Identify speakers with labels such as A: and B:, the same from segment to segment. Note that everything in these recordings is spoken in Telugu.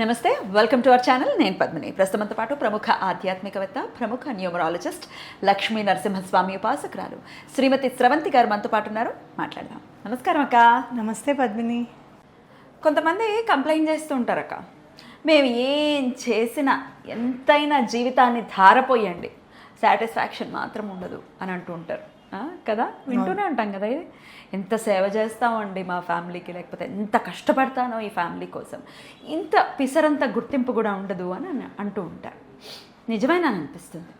A: నమస్తే, వెల్కమ్ టు అవర్ ఛానల్. నేను పద్మిని. ప్రస్తుతంతో పాటు ప్రముఖ ఆధ్యాత్మికవేత్త, ప్రముఖ న్యూమరాలజిస్ట్, లక్ష్మీ నరసింహస్వామి ఉపాసకురాలు శ్రీమతి స్రవంతి గారు మనతో పాటు ఉన్నారు. మాట్లాడదాం. నమస్కారం అక్క.
B: నమస్తే పద్మిని.
A: కొంతమంది కంప్లైంట్ చేస్తూ ఉంటారు, అక్క మేము ఏం చేసినా ఎంతైనా జీవితాన్ని ధారపోయండి, సాటిస్ఫాక్షన్ మాత్రం ఉండదు అని అంటూ ఉంటారు కదా. వింటూనే ఉంటాం కదా. ఇది ఎంత సేవ చేస్తామండి మా ఫ్యామిలీకి, లేకపోతే ఎంత కష్టపడతానో ఈ ఫ్యామిలీ కోసం, ఇంత పిసరంత గుర్తింపు కూడా ఉండదు అని అంటూ ఉంటారు. నిజమైన అనిపిస్తుంది.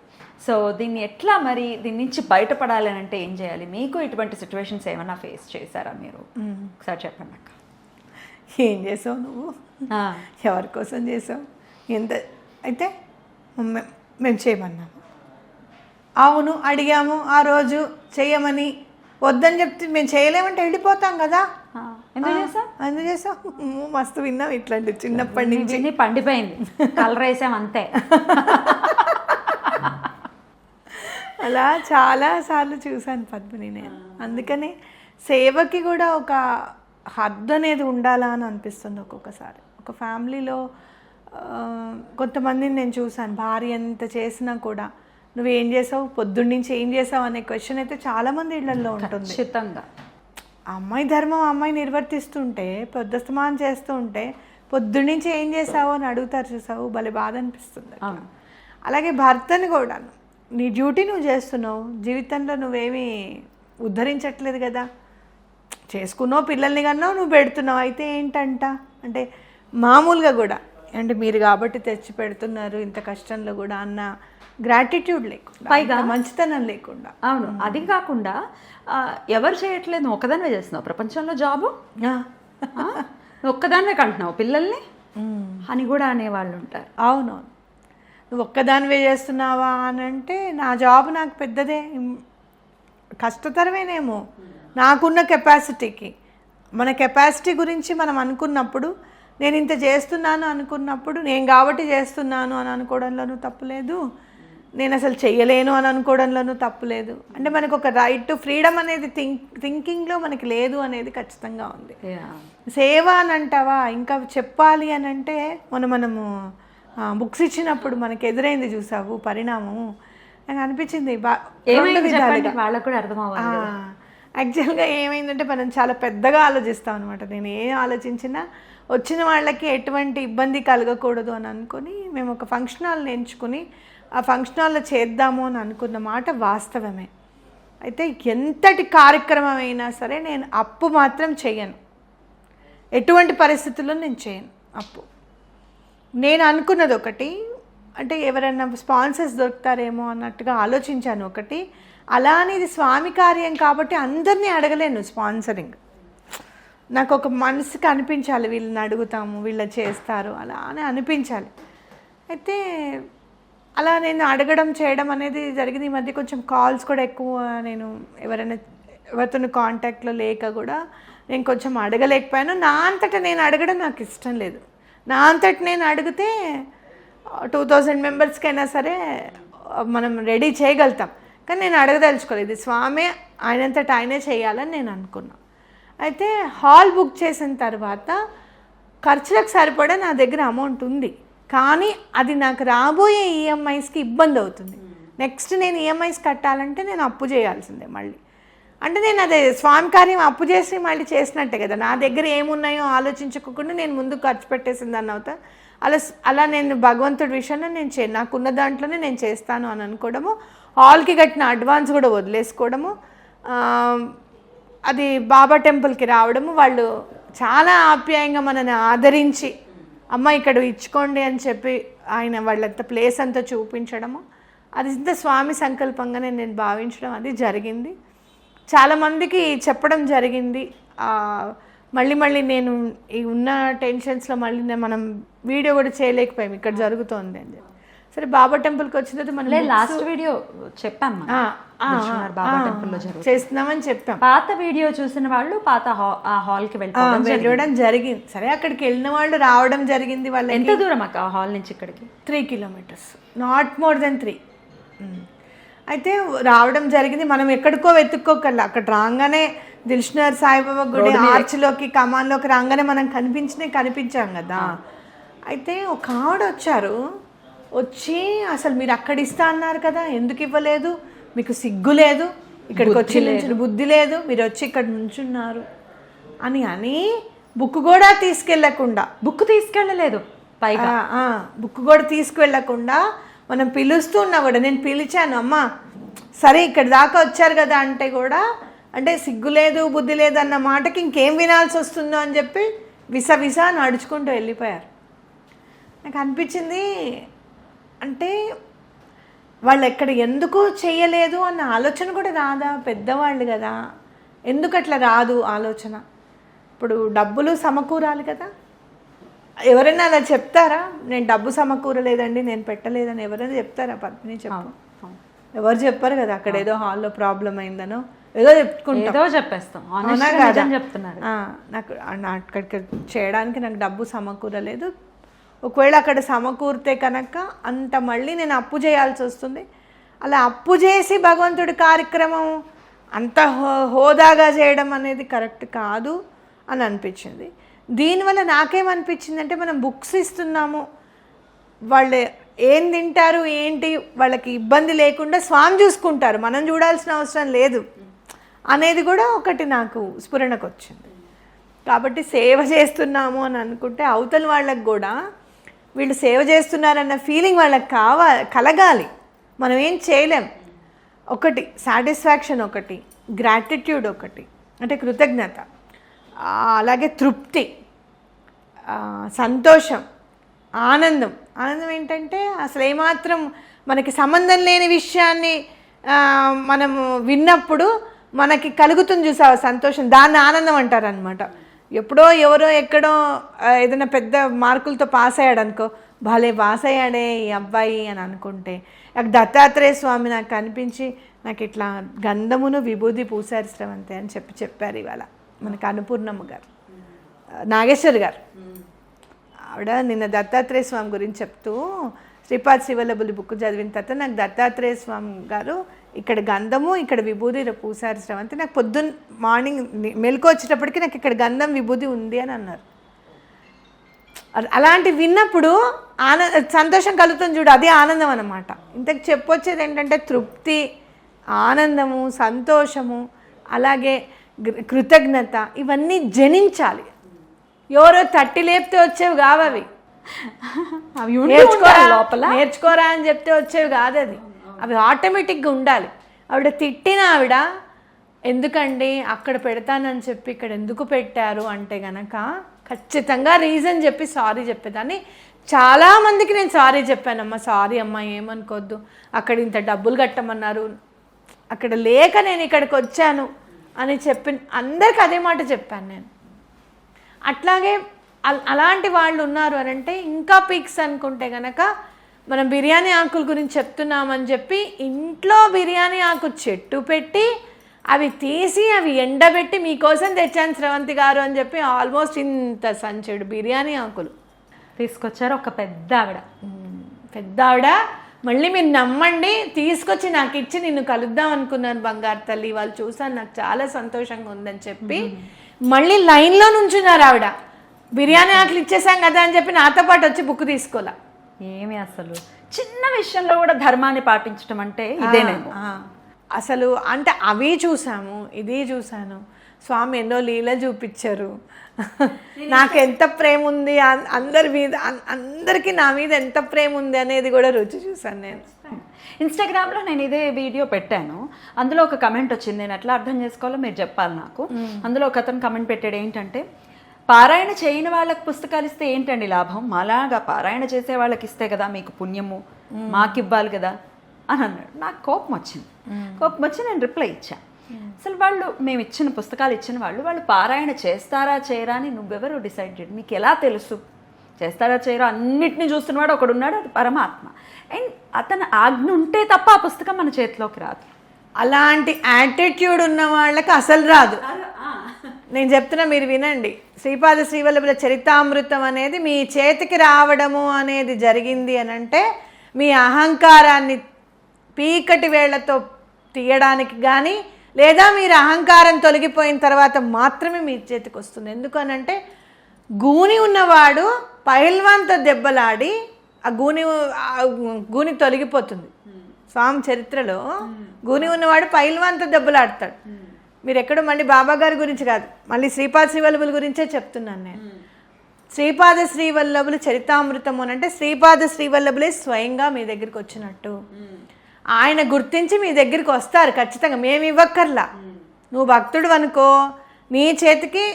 A: సో దీన్ని ఎట్లా మరి దీని నుంచి బయటపడాలి అని అంటే ఏం చేయాలి? మీకు ఇటువంటి సిచ్యువేషన్స్ ఏమైనా ఫేస్ చేశారా మీరు? ఒకసారి చెప్పండి అక్క.
B: ఏం చేసావు నువ్వు? ఎవరి కోసం చేసావు? ఎంత అయితే మేము చేయమన్నాము, అవును అడిగాము, ఆ రోజు చేయమని వద్దని చెప్తే మేము చేయలేమంటే వెళ్ళిపోతాం కదా. ఎందుకు చేసాం? మస్తు విన్నాం ఇట్లాంటి చిన్నప్పటి నుంచి.
A: పండిపోయింది, కలర్ వేసాం అంతే.
B: అలా చాలాసార్లు చూశాను పద్మిని నేను. అందుకని సేవకి కూడా ఒక హద్దు అనేది ఉండాలా అని అనిపిస్తుంది ఒక్కొక్కసారి. ఒక ఫ్యామిలీలో కొంతమందిని నేను చూశాను, భార్య ఎంత చేసినా కూడా నువ్వేం చేసావు, పొద్దున్నుంచి ఏం చేసావు అనే క్వశ్చన్ అయితే చాలామంది ఇళ్లలో ఉంటుంది.
A: ఖచ్చితంగా
B: అమ్మాయి ధర్మం అమ్మాయి నిర్వర్తిస్తుంటే, పొద్దుస్తమానం చేస్తూ ఉంటే పొద్దున్నుంచి ఏం చేసావు అని అడుగుతారు. చూసావు, భలే బాధ అనిపిస్తుంది. అలాగే భర్తని కూడా, నీ డ్యూటీ నువ్వు చేస్తున్నావు, జీవితంలో నువ్వేమీ ఉద్ధరించట్లేదు కదా, చేసుకున్నావు, పిల్లల్ని కన్నావు, నువ్వు పెడుతున్నావు, అయితే ఏంటంట అంటే మామూలుగా కూడా అంటే మీరు కాబట్టి తెచ్చి పెడుతున్నారు ఇంత కష్టంలో కూడా అన్న గ్రాటిట్యూడ్ లేకుండా, పైగా మంచితనం లేకుండా.
A: అవును, అది కాకుండా ఎవరు చేయట్లేదు, నువ్వు ఒక్కదానివే చేస్తున్నావు ప్రపంచంలో జాబు, ఒక్కదానివే కంటున్నావు పిల్లల్ని అని కూడా అనేవాళ్ళు ఉంటారు.
B: అవునవును, నువ్వు ఒక్కదానివే చేస్తున్నావా అని అంటే నా జాబ్ నాకు పెద్దదే, కష్టతరమేనేమో నాకున్న కెపాసిటీకి. మన కెపాసిటీ గురించి మనం అనుకున్నప్పుడు, నేను ఇంత చేస్తున్నాను అనుకున్నప్పుడు, నేను కాబట్టి చేస్తున్నాను అని అనుకోవడంలోనూ తప్పులేదు, నేను అసలు చెయ్యలేను అని అనుకోవడంలోనూ తప్పులేదు. అంటే మనకు ఒక రైట్ టు ఫ్రీడమ్ అనేది థింకింగ్లో మనకి లేదు అనేది ఖచ్చితంగా ఉంది. సేవ అని అంటావా, ఇంకా చెప్పాలి అని అంటే మనము బుక్స్ ఇచ్చినప్పుడు మనకి ఎదురైంది చూసావు పరిణామం, నాకు అనిపించింది
A: వాళ్ళకు కూడా అర్థం అవ్వాలి.
B: యాక్చువల్గా ఏమైందంటే మనం చాలా పెద్దగా ఆలోచిస్తాం అనమాట. నేను ఏం ఆలోచించినా వచ్చిన వాళ్ళకి ఎటువంటి ఇబ్బంది కలగకూడదు అని అనుకుని మేము ఒక ఫంక్షన్ హాల్ని ఎంచుకుని ఆ ఫంక్షన్ హాల్లో చేద్దాము అని అనుకున్న మాట వాస్తవమే. అయితే ఎంతటి కార్యక్రమం అయినా సరే నేను అప్పు మాత్రం చేయను, ఎటువంటి పరిస్థితుల్లో నేను చేయను అప్పు. నేను అనుకున్నది ఒకటి, అంటే ఎవరైనా స్పాన్సర్స్ దొరుకుతారేమో అన్నట్టుగా ఆలోచించాను ఒకటి. అలా అని ఇది స్వామి కార్యం కాబట్టి అందరినీ అడగలేను స్పాన్సరింగ్. నాకు ఒక మనసుకి అనిపించాలి, వీళ్ళని అడుగుతాము, వీళ్ళు చేస్తారు అలా అని అనిపించాలి. అయితే అలా నేను అడగడం చేయడం అనేది జరిగింది. ఈ మధ్య కొంచెం కాల్స్ కూడా ఎక్కువ, నేను ఎవరితో కాంటాక్ట్లో లేక కూడా నేను కొంచెం అడగలేకపోయాను. నా అంతటా నేను అడగడం నాకు ఇష్టం లేదు. నా అంతటా నేను అడిగితే 2000 మెంబర్స్కైనా సరే మనం రెడీ చేయగలుగుతాం. కానీ నేను అడగదలుచుకోలేదు, ఇది స్వామి ఆయనంతటా ఆయనే చేయాలని నేను అనుకున్నాను. అయితే హాల్ బుక్ చేసిన తర్వాత ఖర్చులకు సరిపడా నా దగ్గర అమౌంట్ ఉంది, కానీ అది నాకు రాబోయే ఈఎంఐస్కి ఇబ్బంది అవుతుంది. నెక్స్ట్ నేను ఈఎంఐస్ కట్టాలంటే నేను అప్పు చేయాల్సిందే మళ్ళీ. అంటే నేను అదే స్వామి కార్యం అప్పు చేసి మళ్ళీ చేసినట్టే కదా. నా దగ్గర ఏమున్నాయో ఆలోచించుకోకుండా నేను ముందు ఖర్చు పెట్టేసిందని అవుతా. అలా నేను భగవంతుడి విషయంలో నేను నాకున్న దాంట్లోనే నేను చేస్తాను అని అనుకోవడము, హాల్కి కట్టిన అడ్వాన్స్ కూడా వదిలేసుకోవడము, అది బాబా టెంపుల్కి రావడము, వాళ్ళు చాలా ఆప్యాయంగా మనని ఆదరించి అమ్మ ఇక్కడ ఇచ్చుకోండి అని చెప్పి ఆయన వాళ్ళంత ప్లేస్ అంతా చూపించడము, అది ఇంత స్వామి సంకల్పంగానే నేను భావించడం అది జరిగింది. చాలామందికి చెప్పడం జరిగింది. మళ్ళీ నేను ఈ ఉన్న టెన్షన్స్లో మళ్ళీ మనం వీడియో కూడా చేయలేకపోయాం ఇక్కడ జరుగుతోంది అని చెప్పి. సరే బాబా టెంపుల్కి వచ్చిన తర్వాత మనం
A: లాస్ట్ వీడియో చెప్పాం బాబా టెంపుల్లో
B: చేస్తున్నామని చెప్పాం.
A: పాత వీడియో చూసిన వాళ్ళు పాత హాల్కి
B: వెళ్ళడం జరిగింది. సరే అక్కడికి వెళ్ళిన వాళ్ళు రావడం జరిగింది. వాళ్ళు
A: ఎంత దూరం అక్క హాల్ నుంచి ఇక్కడికి?
B: 3 kilometers, నాట్ మోర్ దెన్ 3. అయితే రావడం జరిగింది. మనం ఎక్కడికో వెతుక్కోకల్లా అక్కడ రాగానే దిల్షుఖ్నగర్ సాయిబాబా గుడి ఆర్చ్లోకి కమాన్లోకి రాగానే మనం కనిపించాం కదా. అయితే ఒక ఆవిడ వచ్చారు, వచ్చి అసలు మీరు అక్కడ ఇస్తా అన్నారు కదా, ఎందుకు ఇవ్వలేదు, మీకు సిగ్గు లేదు, ఇక్కడికి వచ్చి నుంచి బుద్ధి లేదు, మీరు వచ్చి ఇక్కడ నుంచున్నారు అని బుక్ కూడా తీసుకెళ్లకుండా,
A: బుక్ తీసుకెళ్ళలేదు పైగా,
B: బుక్ కూడా తీసుకువెళ్ళకుండా మనం పిలుస్తున్నా కూడా, నేను పిలిచాను అమ్మ సరే ఇక్కడ దాకా వచ్చారు కదా అంటే కూడా, అంటే సిగ్గు లేదు బుద్ధి లేదు అన్న మాటకి ఇంకేం వినాల్సి వస్తుందో అని చెప్పి విస నడుచుకుంటూ వెళ్ళిపోయారు. నాకు అనిపించింది, అంటే వాళ్ళు ఎక్కడ ఎందుకు చేయలేదు అన్న ఆలోచన కూడా రాదా? పెద్దవాళ్ళు కదా, ఎందుకు అట్లా రాదు ఆలోచన? ఇప్పుడు డబ్బులు సమకూరాలి కదా. ఎవరైనా అలా చెప్తారా? నేను డబ్బు సమకూరలేదండి, నేను పెట్టలేదని ఎవరైనా చెప్తారా? పద్మిని చెప్పు. ఎవరు చెప్పారు కదా. అక్కడ ఏదో హాల్లో ప్రాబ్లం అయిందనో ఏదో
A: చెప్పేస్తాం. చెప్తున్నారు
B: నాకు అక్కడికి చేయడానికి నాకు డబ్బు సమకూరలేదు. ఒకవేళ అక్కడ సమకూరితే కనుక అంత మళ్ళీ నేను అప్పు చేయాల్సి వస్తుంది. అలా అప్పు చేసి భగవంతుడి కార్యక్రమం అంత హోదాగా చేయడం అనేది కరెక్ట్ కాదు అని అనిపించింది. దీనివల్ల నాకేమనిపించింది అంటే, మనం బుక్స్ ఇస్తున్నాము, వాళ్ళు ఏం తింటారు ఏంటి వాళ్ళకి ఇబ్బంది లేకుండా స్వామి చూసుకుంటారు, మనం చూడాల్సిన అవసరం లేదు అనేది కూడా ఒకటి నాకు స్ఫురణకు వచ్చింది. కాబట్టి సేవ చేస్తున్నాము అని అనుకుంటే అవతల వాళ్ళకి కూడా వీళ్ళు సేవ చేస్తున్నారన్న ఫీలింగ్ వాళ్ళకి కలగాలి. మనం ఏం చేయలేం. ఒకటి సాటిస్ఫాక్షన్, ఒకటి గ్రాటిట్యూడ్, ఒకటి అంటే కృతజ్ఞత, అలాగే తృప్తి, సంతోషం, ఆనందం. ఆనందం ఏంటంటే అసలు ఏమాత్రం మనకి సంబంధం లేని విషయాన్ని మనము విన్నప్పుడు మనకి కలుగుతుంది చూసావా సంతోషం, దాన్ని ఆనందం అంటారనమాట. ఎప్పుడో ఎవరో ఎక్కడో ఏదైనా పెద్ద మార్కులతో పాస్ అయ్యాడు అనుకో, భలే పాస్ అయ్యాడే ఈ అబ్బాయి అని అనుకుంటే, నాకు దత్తాత్రేయ స్వామి నాకు కనిపించి నాకు ఇట్లా గంధమును విభూది పూసారు శ్రవంతి అని చెప్పారు ఇవాళ మనకు అన్నపూర్ణమ్మ గారు, నాగేశ్వర్ గారు. ఆవిడ నిన్న దత్తాత్రేయ స్వామి గురించి చెప్తూ, శ్రీపాద్ శివలబులి బుక్ చదివిన తర్వాత నాకు దత్తాత్రేయ స్వామి గారు ఇక్కడ గంధము ఇక్కడ విభూది పూసారు శ్రవంతి, నాకు పొద్దున్న మార్నింగ్ మెలకు వచ్చేటప్పటికి నాకు ఇక్కడ గంధం విభూది ఉంది అని అన్నారు. అలాంటి విన్నప్పుడు సంతోషం కలుగుతుంది చూడు, అది ఆనందం అన్నమాట. ఇంతకు చెప్పొచ్చేది ఏంటంటే తృప్తి, ఆనందము, సంతోషము, అలాగే కృతజ్ఞత, ఇవన్నీ జనించాలి. ఎవరో తట్టి లేపితే వచ్చేవి కావవి, నేర్చుకోరా అని చెప్తే వచ్చేవి కాదు, అవి ఆటోమేటిక్గా ఉండాలి. ఆవిడ తిట్టిన ఆవిడ ఎందుకండి అక్కడ పెడతానని చెప్పి ఇక్కడ ఎందుకు పెట్టారు అంటే గనక ఖచ్చితంగా రీజన్ చెప్పి సారీ చెప్పేదాన్ని. చాలామందికి నేను సారీ చెప్పానమ్మా, సారీ అమ్మా ఏమనుకోవద్దు, అక్కడ ఇంత డబ్బులు కట్టమన్నారు, అక్కడ లేక నేను ఇక్కడికి వచ్చాను అని చెప్పి అందరికి అదే మాట చెప్పాను నేను. అట్లాగే అలాంటి వాళ్ళు ఉన్నారు అని అంటే ఇంకా పీక్స్ అనుకుంటే కనుక, మనం బిర్యానీ ఆకుల గురించి చెప్తున్నామని చెప్పి ఇంట్లో బిర్యానీ ఆకు చెట్టు పెట్టి అవి తీసి అవి ఎండబెట్టి మీకోసం తెచ్చాను శ్రవంతి గారు అని చెప్పి ఆల్మోస్ట్ ఇంత సంచెడు బిర్యానీ ఆకులు
A: తీసుకొచ్చారు ఒక పెద్ద
B: ఆవిడ. మళ్ళీ మీరు నమ్మండి, తీసుకొచ్చి నాకు ఇచ్చి నిన్ను కలుద్దాం అనుకున్నాను బంగారు తల్లి, వాళ్ళు చూసాను నాకు చాలా సంతోషంగా ఉందని చెప్పి మళ్ళీ లైన్లో నుంచున్నారు ఆవిడ. బిర్యానీ ఆకులు ఇచ్చేసాం కదా అని చెప్పి నాతో పాటు వచ్చి బుక్ తీసుకోలే.
A: ఏమి అసలు చిన్న విషయంలో కూడా ధర్మాన్ని పాటించడం అంటే ఇదేనేమో
B: అసలు. అంటే అవి చూసాము, ఇది చూశాను, స్వామి ఎన్నో లీల చూపించారు. నాకు ఎంత ప్రేమ ఉంది అందరి మీద, అందరికీ నా మీద ఎంత ప్రేమ ఉంది అనేది కూడా రుచి చూసాను నేను.
A: ఇన్స్టాగ్రామ్లో నేను ఇదే వీడియో పెట్టాను, అందులో ఒక కమెంట్ వచ్చింది, నేను ఎట్లా అర్థం చేసుకోవాలో మీరు చెప్పాలి నాకు. అందులో ఒక అతను కమెంట్ పెట్టాడు ఏంటంటే, పారాయణ చేయని వాళ్ళకి పుస్తకాలు ఇస్తే ఏంటండి లాభం, మాలాగా పారాయణ చేసే వాళ్ళకి ఇస్తే కదా మీకు పుణ్యము, మాకు ఇవ్వాలి కదా అని అన్నాడు. నాకు కోపం వచ్చి నేను రిప్లై ఇచ్చాను. అసలు వాళ్ళు మేము ఇచ్చిన పుస్తకాలు ఇచ్చిన వాళ్ళు పారాయణ చేస్తారా చేయరా అని నువ్వెవరు డిసైడ్ చేయడు, మీకు ఎలా తెలుసు చేస్తారా చేయరా? అన్నిటినీ చూస్తున్నవాడు ఒకడున్నాడు, అది పరమాత్మ. అండ్ అతను ఆజ్ఞ ఉంటే తప్ప ఆ పుస్తకం మన చేతిలోకి రాదు.
B: అలాంటి యాటిట్యూడ్ ఉన్న వాళ్ళకి అసలు రాదు. నేను చెప్తున్నా, మీరు వినండి. శ్రీపాద శ్రీవల్లభుల చరితామృతం అనేది మీ చేతికి రావడము అనేది జరిగింది అని అంటే, మీ అహంకారాన్ని పీకటి వేళ్లతో తీయడానికి కానీ, లేదా మీరు అహంకారం తొలగిపోయిన తర్వాత మాత్రమే మీ చేతికి వస్తుంది. ఎందుకనంటే గూని ఉన్నవాడు పైల్వాన్తో దెబ్బలాడి ఆ గూని తొలగిపోతుంది. స్వామి చరిత్రలో గూని ఉన్నవాడు పైల్వాన్తో దెబ్బలాడతాడు. మీరు ఎక్కడో మళ్ళీ బాబా గారి గురించి కాదు, మళ్ళీ శ్రీపాద శ్రీవల్లభుల గురించే చెప్తున్నాను నేను. శ్రీపాద శ్రీవల్లభులు చరితామృతం అని అంటే శ్రీపాద శ్రీవల్లభులే స్వయంగా మీ దగ్గరికి వచ్చినట్టు. ఆయన గుర్తించి మీ దగ్గరికి వస్తారు ఖచ్చితంగా, మేము ఇవ్వక్కర్లా. నువ్వు భక్తుడు అనుకో, నీ చేతికి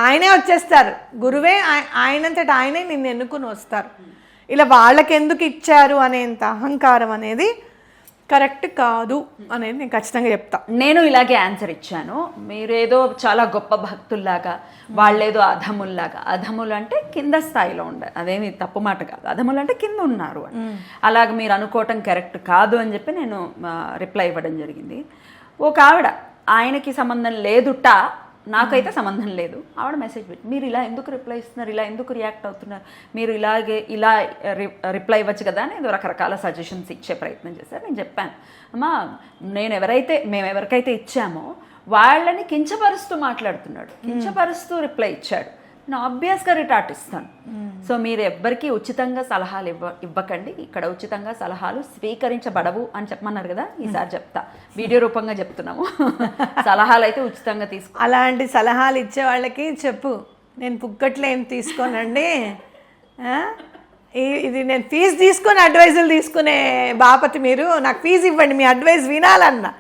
B: ఆయనే వచ్చేస్తారు. గురువే ఆయనంతట ఆయనే నిన్ను ఎన్నుకుని వస్తారు. ఇలా వాళ్ళకి ఎందుకు ఇచ్చారు అనేంత అహంకారం అనేది కరెక్ట్ కాదు అనేది నేను ఖచ్చితంగా చెప్తా.
A: నేను ఇలాగే ఆన్సర్ ఇచ్చాను. మీరేదో చాలా గొప్ప భక్తుల్లాగా, వాళ్ళేదో అధముల్లాగా. అధములు అంటే కింద స్థాయిలో ఉండాలి, అదేమి తప్పు మాట కాదు. అధములు అంటే కింద ఉన్నారు అని. అలాగ మీరు అనుకోవటం కరెక్ట్ కాదు అని చెప్పి నేను రిప్లై ఇవ్వడం జరిగింది. ఒక ఆవిడ ఆయనకి సంబంధం లేదుట, నాకైతే సంబంధం లేదు. ఆవిడ మెసేజ్ పెట్టి, మీరు ఇలా ఎందుకు రిప్లై ఇస్తున్నారు, ఇలా ఎందుకు రియాక్ట్ అవుతున్నారు, మీరు ఇలా రిప్లై ఇవ్వచ్చు కదా అని ఏదో రకరకాల సజెషన్స్ ఇచ్చే ప్రయత్నం చేశారు. నేను చెప్పాను, అమ్మా మేము ఎవరికైతే ఇచ్చామో వాళ్ళని కించపరుస్తూ మాట్లాడుతున్నాడు, కించపరుస్తూ రిప్లై ఇచ్చాడు. నేను ఆబ్వియస్గా రిటార్ట్ ఇస్తాను. సో మీరు ఎవ్వరికీ ఉచితంగా సలహాలు ఇవ్వకండి. ఇక్కడ ఉచితంగా సలహాలు స్వీకరించబడవు అని చెప్పమన్నారు కదా, ఈసారి చెప్తా, వీడియో రూపంగా చెప్తున్నాము. సలహాలు అయితే ఉచితంగా తీసుకో.
B: అలాంటి సలహాలు ఇచ్చే వాళ్ళకి చెప్పు, నేను పుక్కట్లో ఏం తీసుకోనండి, ఇది నేను ఫీజు తీసుకొని అడ్వైజులు తీసుకునే బాపతి, మీరు నాకు ఫీజు ఇవ్వండి, మీ అడ్వైజ్ వినాలన్నా.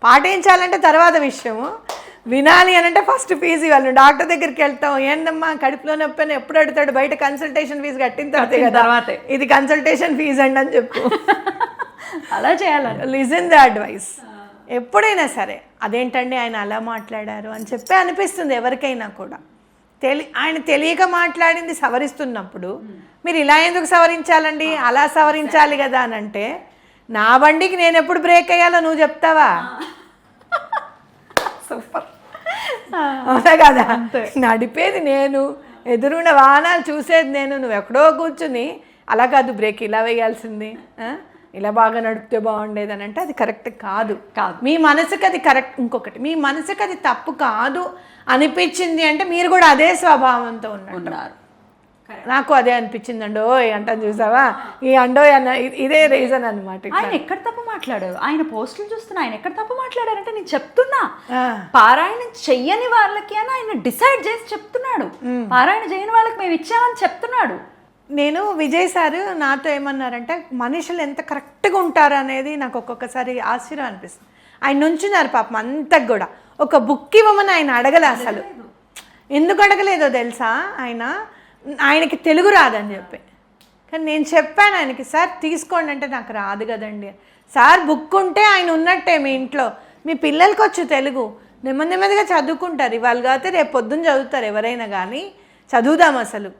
B: పాటించాలంటే తర్వాత విషయము, వినాలి అని అంటే ఫస్ట్ ఫీజు ఇవ్వాలి. డాక్టర్ దగ్గరికి వెళ్తాం, ఏందమ్మా కడుపులో నొప్పి అని ఎప్పుడు అడుగుతాడు, బయట కన్సల్టేషన్ ఫీజు కట్టిన తర్వాత ఇది కన్సల్టేషన్ ఫీజు అండి అని చెప్పు.
A: అలా చేయాలి.
B: లిజన్ ద అడ్వైస్ ఎప్పుడైనా సరే. అదేంటండి ఆయన అలా మాట్లాడారు అని చెప్పి అనిపిస్తుంది ఎవరికైనా కూడా. ఆయన తెలియక మాట్లాడింది సవరిస్తున్నప్పుడు మీరు ఇలా ఎందుకు సవరించాలండి, అలా సవరించాలి కదా అని అంటే, నా బండికి నేను ఎప్పుడు బ్రేక్ అయ్యాలో నువ్వు చెప్తావా?
A: సూపర్.
B: అవునా కదా, నడిపేది నేను, ఎదురున్న వాహనాలు చూసేది నేను, నువ్వు ఎక్కడో కూర్చుని అలా కాదు బ్రేక్ ఇలా వేయాల్సింది, ఇలా బాగా నడిపితే బాగుండేది అని అంటే అది కరెక్ట్ కాదు. మీ మనసుకి అది కరెక్ట్. ఇంకొకటి, మీ మనసుకి అది తప్పు కాదు అనిపించింది అంటే మీరు కూడా అదే స్వభావంతో ఉన్నారు. నాకు అదే అనిపించింది అండోయ్ అంటాను, చూసావా, ఈ అండోయ్ అన్న ఇదే రీజన్ అనమాట.
A: ఆయన ఎక్కడ తప్పు మాట్లాడారు, ఆయన పోస్టులు చూస్తున్నా ఆయన ఎక్కడ తప్పు మాట్లాడారంటే నేను చెప్తున్నా, పారాయణం చెయ్యని వాళ్ళకి అని ఆయన డిసైడ్ చేసి చెప్తున్నాడు, పారాయణ చేయని వాళ్ళకి మేము ఇచ్చామని చెప్తున్నాడు.
B: నేను విజయ్ సార్ నాతో ఏమన్నారంటే, మనుషులు ఎంత కరెక్ట్గా ఉంటారు అనేది నాకు ఒక్కొక్కసారి ఆశ్చర్యం అనిపిస్తుంది. ఆయన నుంచున్నారు పాపం అంతా కూడా, ఒక బుక్ ఇవ్వమని ఆయన అడగలే. అసలు ఎందుకు అడగలేదో తెలుసా, ఆయనకి తెలుగు రాదని చెప్పి. కానీ నేను చెప్పాను ఆయనకి, సార్ తీసుకోండి అంటే, నాకు రాదు కదండి సార్. బుక్ ఉంటే ఆయన ఉన్నట్టే మీ ఇంట్లో, మీ పిల్లలకి వచ్చు తెలుగు, నెమ్మదిగా చదువుకుంటారు. ఇవాళ కాకపోతే రేపు పొద్దున్న చదువుతారు ఎవరైనా కానీ. చదువుదాం అసలు.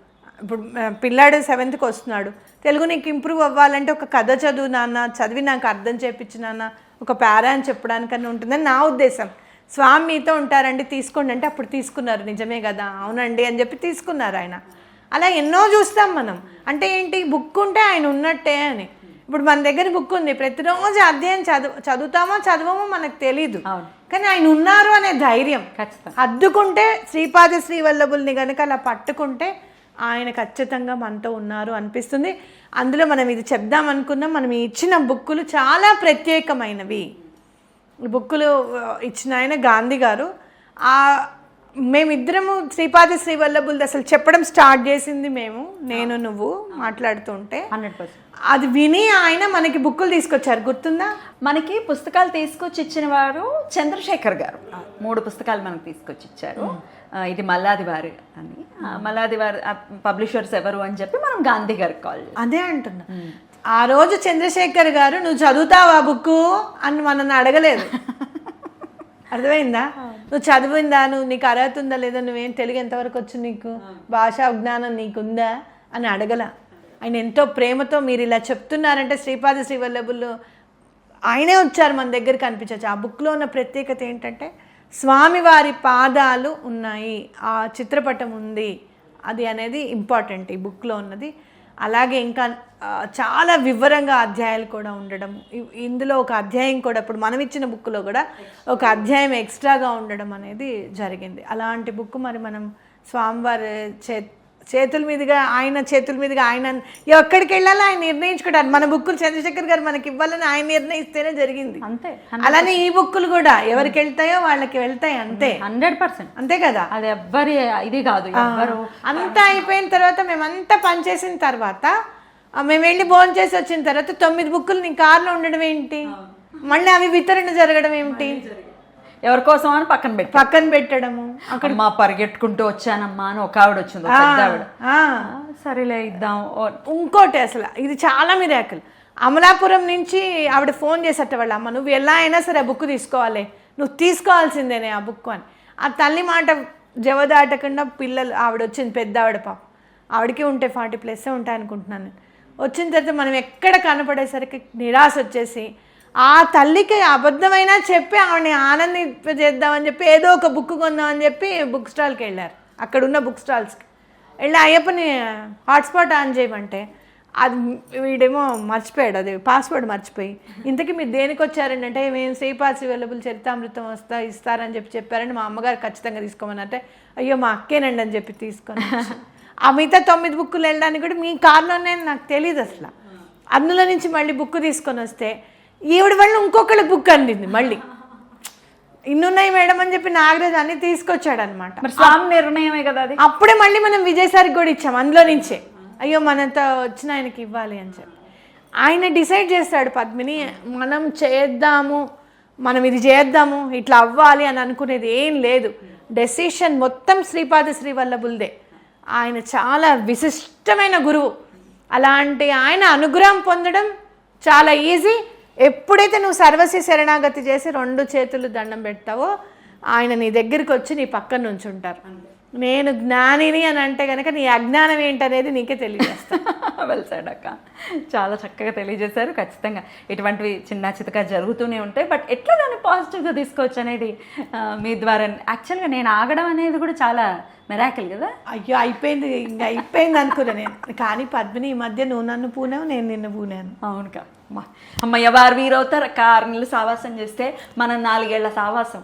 B: ఇప్పుడు పిల్లాడు 7th వస్తున్నాడు, తెలుగు నీకు ఇంప్రూవ్ అవ్వాలంటే ఒక కథ చదువు నాన్న, చదివి నాకు అర్థం చేయించు నాన్న, ఒక పారా అని చెప్పడానికన్నా ఉంటుందని నా ఉద్దేశం. స్వామి మీతో ఉంటారండి తీసుకోండి అంటే అప్పుడు తీసుకున్నారు. నిజమే కదా, అవునండి అని చెప్పి తీసుకున్నారు ఆయన. అలా ఎన్నో చూస్తాం మనం. అంటే ఏంటి, బుక్ ఉంటే ఆయన ఉన్నట్టే అని. ఇప్పుడు మన దగ్గర బుక్ ఉంది, ప్రతిరోజు అధ్యాయం చదువుతామో చదవమో మనకు తెలీదు, కానీ ఆయన ఉన్నారు అనే ధైర్యం. అద్దుకుంటే శ్రీపాద శ్రీవల్లభుల్ని కనుక అలా పట్టుకుంటే ఆయన ఖచ్చితంగా మనతో ఉన్నారు అనిపిస్తుంది. అందులో మనం ఇది చెప్దాం అనుకున్నాం, మనం ఇచ్చిన బుక్కులు చాలా ప్రత్యేకమైనవి. ఈ బుక్కులు ఇచ్చిన ఆయన గాంధీ గారు. మేమిద్దరము శ్రీపాద శ్రీవల్లభుల్ది అసలు చెప్పడం స్టార్ట్ చేసింది నేను నువ్వు మాట్లాడుతుంటే
A: 100%.
B: అది విని ఆయన మనకి బుక్కులు తీసుకొచ్చారు, గుర్తుందా?
A: మనకి పుస్తకాలు తీసుకొచ్చి ఇచ్చిన వారు చంద్రశేఖర్ గారు. 3 పుస్తకాలు మనకు తీసుకొచ్చి ఇచ్చారు. ఇది మల్లాది వారి అని, మల్లాది వారి పబ్లిషర్స్ ఎవరు అని చెప్పి మనం గాంధీ గారికి కాల్ చేస్తాం.
B: అదే అంటున్నా, ఆ రోజు చంద్రశేఖర్ గారు నువ్వు చదువుతావా బుక్కు అని మనల్ని అడగలేదు. అర్థమైందా? నువ్వు చదివిందా, నీకు అర్హత ఉందా లేదా, నువ్వేం తెలుగు ఎంతవరకు వచ్చు, నీకు భాషా జ్ఞానం నీకుందా అని అడగల. ఆయన ఎంతో ప్రేమతో మీరు ఇలా చెప్తున్నారంటే శ్రీపాద శ్రీవల్లభులు ఆయనే వచ్చారు మన దగ్గరికి అనిపించవచ్చు. ఆ బుక్లో ఉన్న ప్రత్యేకత ఏంటంటే స్వామివారి పాదాలు ఉన్నాయి, ఆ చిత్రపటం ఉంది, అది అనేది ఇంపార్టెంట్ ఈ బుక్లో ఉన్నది. అలాగే ఇంకా చాలా వివరంగా అధ్యాయాలు కూడా ఉండడం. ఇందులో ఒక అధ్యాయం కూడా ఇప్పుడు మనం ఇచ్చిన బుక్లో కూడా ఒక అధ్యాయం ఎక్స్ట్రాగా ఉండడం అనేది జరిగింది. అలాంటి బుక్ మరి మనం చేతుల మీదుగా ఆయన ఎక్కడికి వెళ్ళాలో ఆయన నిర్ణయించుకుంటారు. మన బుక్కులు చంద్రశేఖర్ గారు మనకి ఇవ్వాలని ఆయన నిర్ణయిస్తేనే జరిగింది.
A: అంతే.
B: అలానే ఈ బుక్కులు కూడా ఎవరికి వెళ్తాయో వాళ్ళకి వెళ్తాయి. అంతే,
A: 100%.
B: అంతే కదా.
A: అది ఎవ్వరి ఇది కాదు. ఎవ్వరు
B: అంతా అయిపోయిన తర్వాత మేమంతా పనిచేసిన తర్వాత మేము వెళ్ళి భోజనం చేసి వచ్చిన తర్వాత 9 బుక్కులు నీ కార్లో ఉండడం ఏంటి, మళ్ళీ అవి వితరణ జరగడం ఏమిటి,
A: ఎవరి కోసం అని
B: పక్కన పెట్టడము.
A: అక్కడ మా పరిగెట్టుకుంటూ వచ్చానమ్మా అని ఒక ఆవిడ వచ్చింది, పెద్ద ఆవిడ. సరేలే ఇద్దాం.
B: ఇంకోటి అసలు ఇది చాలా మిరాకిల్. అమలాపురం నుంచి ఆవిడ ఫోన్ చేసేట వాళ్ళ అమ్మ, నువ్వు ఎలా అయినా సరే ఆ బుక్ తీసుకోవాలి, నువ్వు తీసుకోవాల్సిందేనే ఆ బుక్ అని. ఆ తల్లి మాట జవదాటకుండా పిల్లలు ఆవిడ వచ్చింది, పెద్ద ఆవిడ పాప, ఆవిడకి ఉంటే 40+ ఉంటాయి అనుకుంటున్నాను. వచ్చిన తర్వాత మనం ఎక్కడ కనపడేసరికి నిరాశ వచ్చేసి ఆ తల్లికి అబద్ధమైనా చెప్పి ఆవిడని ఆనందింపజేద్దామని చెప్పి ఏదో ఒక బుక్ కొందామని చెప్పి బుక్ స్టాల్కి వెళ్ళారు. అక్కడ ఉన్న బుక్ స్టాల్స్కి వెళ్ళి అయ్యప్పని హాట్స్పాట్ ఆన్ చేయమంటే అది వీడేమో మర్చిపోయాడు, అది పాస్వర్డ్ మర్చిపోయి, ఇంతకీ మీరు దేనికి వచ్చారండి అంటే మేము శ్రీపాస్ అవైలబుల్ చరితామృతం ఇస్తారని చెప్పారని మా అమ్మగారు ఖచ్చితంగా తీసుకోమనంటే అయ్యో మా అక్కేనండి అని చెప్పి తీసుకొని ఆ మిగతా 9 బుక్కులు వెళ్ళడానికి కూడా మీ కార్లోనే నాకు తెలియదు అసలు. అందులో నుంచి మళ్ళీ బుక్ తీసుకొని వస్తే ఈవిడ వల్ల ఇంకొకళ్ళకి బుక్ అందింది. మళ్ళీ ఇన్నున్నాయి మేడం అని చెప్పి నాగరాజు అన్ని తీసుకొచ్చాడు అనమాట.
A: స్వామి నిర్ణయమే కదా అది.
B: అప్పుడే మళ్ళీ మనం విజయసారికి కూడా ఇచ్చాం అందులో నుంచే, అయ్యో మనంతా వచ్చిన ఆయనకి ఇవ్వాలి అని చెప్పి ఆయన డిసైడ్ చేస్తాడు. పద్మిని మనం చేద్దాము, మనం ఇది చేద్దాము, ఇట్లా అవ్వాలి అని అనుకునేది ఏం లేదు. డెసిషన్ మొత్తం శ్రీపాద శ్రీవల్లభులదే. ఆయన చాలా విశిష్టమైన గురువు. అలాంటి ఆయన అనుగ్రహం పొందడం చాలా ఈజీ. ఎప్పుడైతే నువ్వు సర్వస్వ శరణాగతి చేసి 2 చేతులు దండం పెడతావో ఆయన నీ దగ్గరికి వచ్చి నీ పక్కన నుంచి ఉంటారు. నేను జ్ఞానిని అని అంటే కనుక నీ అజ్ఞానం ఏంటనేది నీకే తెలియజేస్తాను.
A: వెల్ సైడ్ అక్క, చాలా చక్కగా తెలియజేశారు. ఖచ్చితంగా ఇటువంటివి చిన్న చితక జరుగుతూనే ఉంటాయి, బట్ ఎట్లా దాన్ని పాజిటివ్గా తీసుకోవచ్చు అనేది మీ ద్వారా. యాక్చువల్గా నేను ఆగడం అనేది కూడా చాలా మెరాకిల్ కదా.
B: అయ్యో అయిపోయింది, ఇంకా అయిపోయింది అనుకున్నా నేను. కానీ పద్మిని ఈ మధ్య నువ్వు నన్ను పూనావు, నేను నిన్ను పూనాను.
A: అవునుకా అమ్మయ్య వారు వీరవుతారు అక్క. 6 నెలలు సావాసం చేస్తే మనం 4 ఏళ్ల సావాసం.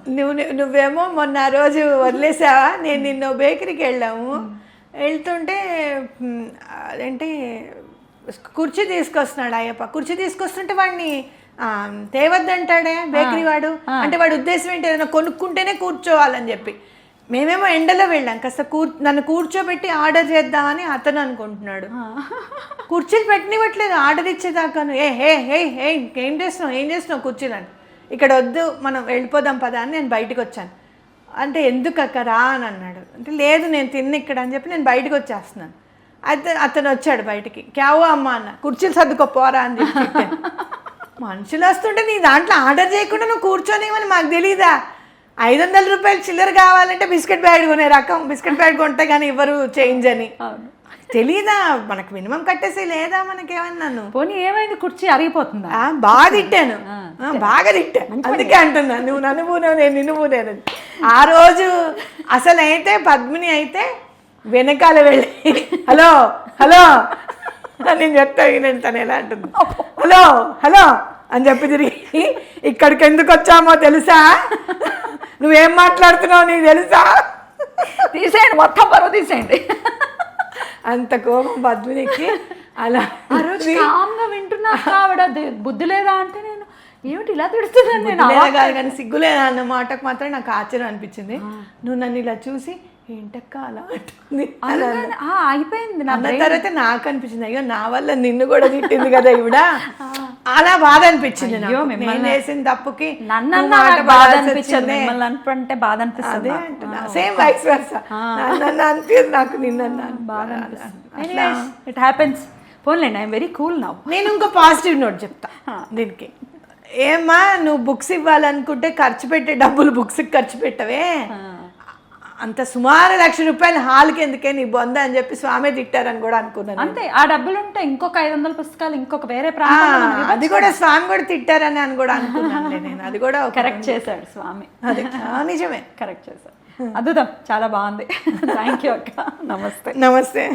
B: నువ్వేమో మొన్న రోజు వదిలేసావా, నేను నిన్న బేకరీకి వెళ్ళాము, వెళ్తుంటే అదేంటి కుర్చీ తీసుకొస్తున్నాడు అయ్యప్ప. కుర్చీ తీసుకొస్తుంటే వాడిని తేవద్దంటాడే బేకరీ వాడు. అంటే వాడి ఉద్దేశం ఏంటి, ఏదైనా కొనుక్కుంటేనే కూర్చోవాలని చెప్పి. మేమేమో ఎండలో వెళ్ళాం, కాస్త నన్ను కూర్చోబెట్టి ఆర్డర్ చేద్దామని అతను అనుకుంటున్నాడు. కుర్చీలు పెట్టనివ్వట్లేదు ఆర్డర్ ఇచ్చేదాకాను. ఏం చేస్తున్నావు కుర్చీలు అని. ఇక్కడ వద్దు మనం వెళ్ళిపోదాం పదా అని నేను బయటకు వచ్చాను. అంటే ఎందుకు అక్క రా అని అన్నాడు. అంటే లేదు నేను తిన్న ఇక్కడ అని చెప్పి నేను బయటకు వచ్చేస్తున్నాను. అయితే అతను వచ్చాడు బయటికి. క్యావో అమ్మ అన్న, కుర్చీలు సర్దుకోపోరా అని చెప్పి. మనుషులు వస్తుంటే నీ దాంట్లో ఆర్డర్ చేయకుండా నువ్వు కూర్చోనేమని మాకు తెలీదా? 500 రూపాయలు చిల్లర కావాలంటే బిస్కెట్ బ్యాగ్ కొనే రకం, బిస్కెట్ బ్యాగ్ కొంటే కానీ ఇవ్వరు చేంజ్ అని. తెలీదా మనకు? మినిమం కట్టేసి లేదా మనకేమన్నాను.
A: పోనీ ఏమైంది, కుర్చీ అరిగిపోతుందా?
B: బాగా తిట్టాను, బాగా తిట్టాను. అందుకే అంటున్నా నువ్వు నన్ను పూనావు నేను నిన్ను పూనాను. ఆ రోజు అసలు అయితే పద్మిని అయితే వెనకాల వెళ్ళి హలో హలో నేను చెప్తా వినండి, తను ఎలా అంటుంది హలో హలో అని చెప్పి తిరిగి ఇక్కడికి ఎందుకు వచ్చామో తెలుసా, నువ్వేం మాట్లాడుతున్నావు నీకు తెలుసా,
A: తీసేయండి మొత్తం పరువు తీసేయండి.
B: అంత కోపం పద్మినికి. అలా
A: కామ్గా వింటున్నా ఆవిడ బుద్ధి లేదా అంటే నేను ఏమిటి ఇలా తిడుతున్నాను నేను
B: కాదు కానీ సిగ్గులేదా అన్న మాటకు మాత్రం నాకు ఆశ్చర్యం అనిపించింది. నువ్వు నన్ను ఇలా చూసి ఏంటక్క అలా అంటుంది
A: అయిపోయింది.
B: అన్న తర్వాత నాకు అనిపించింది అయ్యో నా వల్ల నిన్ను కూడా తిట్టింది కదా ఇవిడ, అలా బాధ అనిపించింది. నేను చేసిన తప్పుకి
A: బాధ అనిపించింది, మిమ్మల్ని అనుకుంటే బాధ అనిపిస్తుంది.
B: సేమ్ వైస్ వర్సా, నన్ను అనిపించదు నాకు నిన్న బాధ
A: అనిపిస్తుంది. It happens. పోన్లేండి, ఐఎమ్ వెరీ కూల్ నౌ.
B: నేను ఇంకో పాజిటివ్ నోట్ చెప్తా దీనికి. ఏమ్మా నువ్వు బుక్స్ ఇవ్వాలనుకుంటే ఖర్చు పెట్టే డబ్బులు బుక్స్కి ఖర్చు పెట్టవే, అంత సుమారు 1,00,000 రూపాయలు హాల్కి ఎందుకే నీ బొంద అని చెప్పి స్వామి తిట్టారని కూడా అనుకున్నాను.
A: అంతే, ఆ డబ్బులు ఉంటే ఇంకొక 500 పుస్తకాలు ఇంకొక వేరే ప్రాంతం,
B: అది కూడా స్వామి కూడా తిట్టారని అని కూడా అనుకున్నాను నేను. అది కూడా
A: కరెక్ట్ చేశాడు స్వామి.
B: అదే నిజమే,
A: కరెక్ట్ చేశాడు. అద్భుతం, చాలా బాగుంది. థ్యాంక్ యూ అక్క. నమస్తే.
B: నమస్తే.